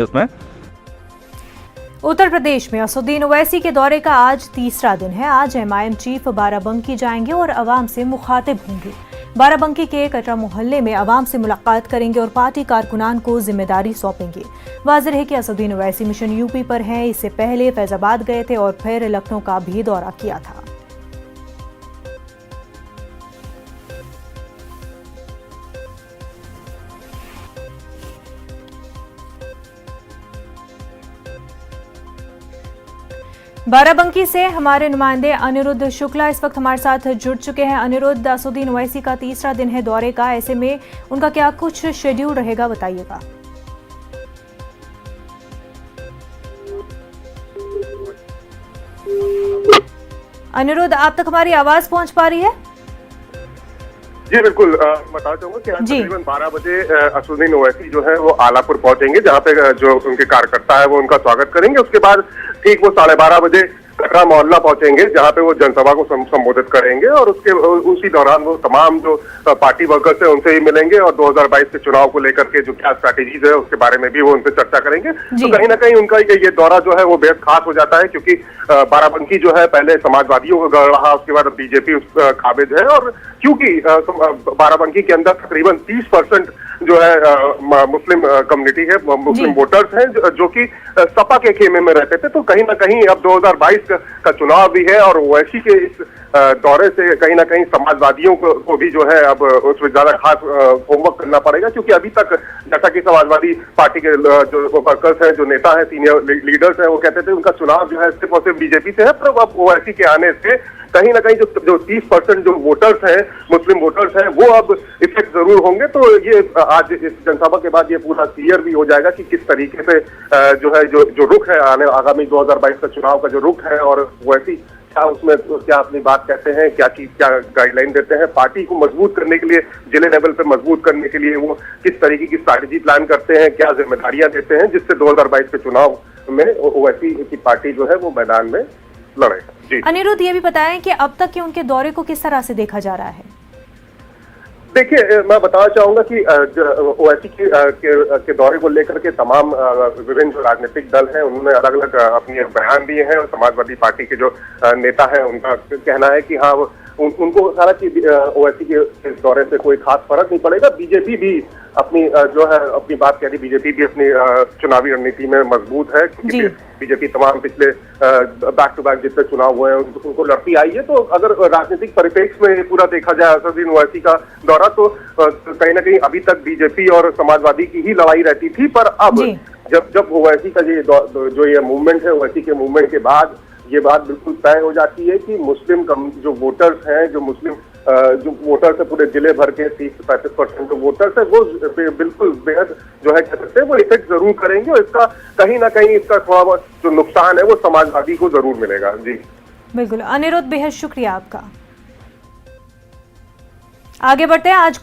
इसमें उत्तर प्रदेश में असदुद्दीन ओवैसी के दौरे का आज तीसरा दिन है। आज एमआईएम चीफ बाराबंकी जाएंगे और अवाम से मुखातिब होंगे। बाराबंकी के कटरा मोहल्ले में अवाम से मुलाकात करेंगे और पार्टी कारकुनान को जिम्मेदारी सौंपेंगे। वाज़ेह है कि असदुद्दीन ओवैसी मिशन यूपी पर हैं। इससे पहले फैजाबाद गए थे और फिर लखनऊ का भी दौरा किया था। बाराबंकी से हमारे नुमाइंदे अनिरुद्ध शुक्ला इस वक्त हमारे साथ जुड़ चुके हैं। अनिरुद्ध, असदुद्दीन ओवैसी का तीसरा दिन है दौरे का, ऐसे में उनका क्या कुछ शेड्यूल रहेगा, बताइएगा। अनिरुद्ध, आप तक हमारी आवाज पहुंच पा रही है? जी बिल्कुल, बताना चाहूंगा कि आज तकरीबन 12 बजे असदुद्दीन ओवैसी जो है वो आलापुर पहुंचेंगे, जहां पे जो उनके कार्यकर्ता है वो उनका स्वागत करेंगे। उसके बाद ठीक वो 12:30 बजे कटरा मोहल्ला पहुंचेंगे, जहां पे वो जनसभा को संबोधित करेंगे और उसी दौरान वो तमाम जो पार्टी वर्कर्स है उनसे ही मिलेंगे और 2022 के चुनाव को लेकर के जो क्या स्ट्रैटेजीज है उसके बारे में भी वो उनसे चर्चा करेंगे। तो कहीं ना कहीं उनका ये दौरा जो है वो बेहद खास हो जाता है, क्योंकि बाराबंकी जो है पहले समाजवादियों का गढ़ रहा, उसके बाद बीजेपी काबिज है। और क्योंकि बाराबंकी के अंदर तकरीबन 30% जो है मुस्लिम कम्युनिटी है, मुस्लिम वोटर्स हैं जो कि सपा के खेमे में रहते थे, तो कहीं ना कहीं अब 2022 का चुनाव भी है और ओवैसी के इस दौरे से कहीं ना कहीं समाजवादियों को भी जो है अब उसमें ज्यादा खास होमवर्क करना पड़ेगा, क्योंकि अभी तक जैसा कि समाजवादी पार्टी के जो वर्कर्स हैं, जो नेता हैं, सीनियर लीडर्स हैं, वो कहते थे उनका चुनाव जो है सिर्फ और सिर्फ बीजेपी से है। पर अब ओवैसी के आने से कहीं ना कहीं जो 30% जो वोटर्स हैं, मुस्लिम वोटर्स हैं, वो अब इफेक्ट जरूर होंगे। तो ये आज इस जनसभा के बाद ये पूरा क्लियर भी हो जाएगा कि किस तरीके से जो है जो रुख है आगामी 2022 का चुनाव का जो रुख है, और ओवैसी क्या उसमें क्या अपनी बात कहते हैं, क्या गाइडलाइन देते हैं, पार्टी को मजबूत करने के लिए, जिले लेवल पे मजबूत करने के लिए वो किस तरीके की स्ट्रैटेजी प्लान करते हैं, क्या जिम्मेदारियां देते हैं, जिससे 2022 के चुनाव में ओवैसी की पार्टी जो है वो मैदान में लड़ेगा। अनिरुद्ध, ये भी बताएं कि अब तक के उनके दौरे को किस तरह से देखा जा रहा है? देखिए, मैं बताना चाहूंगा कि ओवैसी के दौरे को लेकर के तमाम विभिन्न जो राजनीतिक दल हैं उन्होंने अलग अलग अपने बयान दिए हैं। और समाजवादी पार्टी के जो नेता हैं उनका कहना है कि हाँ उनको सारा चीज ओवैसी के इस दौरे से कोई खास फर्क नहीं पड़ेगा। बीजेपी भी अपनी जो है अपनी बात कह रही, बीजेपी भी अपनी चुनावी रणनीति में मजबूत है, क्योंकि बीजेपी तमाम पिछले बैक टू बैक जितने चुनाव हुए हैं उनको लड़ती आई है। तो अगर राजनीतिक परिप्रेक्ष्य में पूरा देखा जाए असदुद्दीन ओवैसी का दौरा, तो कहीं ना कहीं अभी तक बीजेपी और समाजवादी की ही लड़ाई रहती थी। पर अब जब ओवैसी का जो ये मूवमेंट है, ओवैसी के मूवमेंट के बाद ये बात बिल्कुल तय हो जाती है कि मुस्लिम जो वोटर्स हैं, जो मुस्लिम जो वोटर्स है पूरे जिले भर के 30 से 35% जो वोटर्स है वो बिल्कुल बेहद जो है कह सकते हैं वो इफेक्ट जरूर करेंगे। और इसका कहीं ना कहीं इसका थोड़ा बहुत जो नुकसान है वो समाजवादी को जरूर मिलेगा। जी बिल्कुल अनिरुद्ध, बेहद शुक्रिया आपका। आगे बढ़ते हैं। आज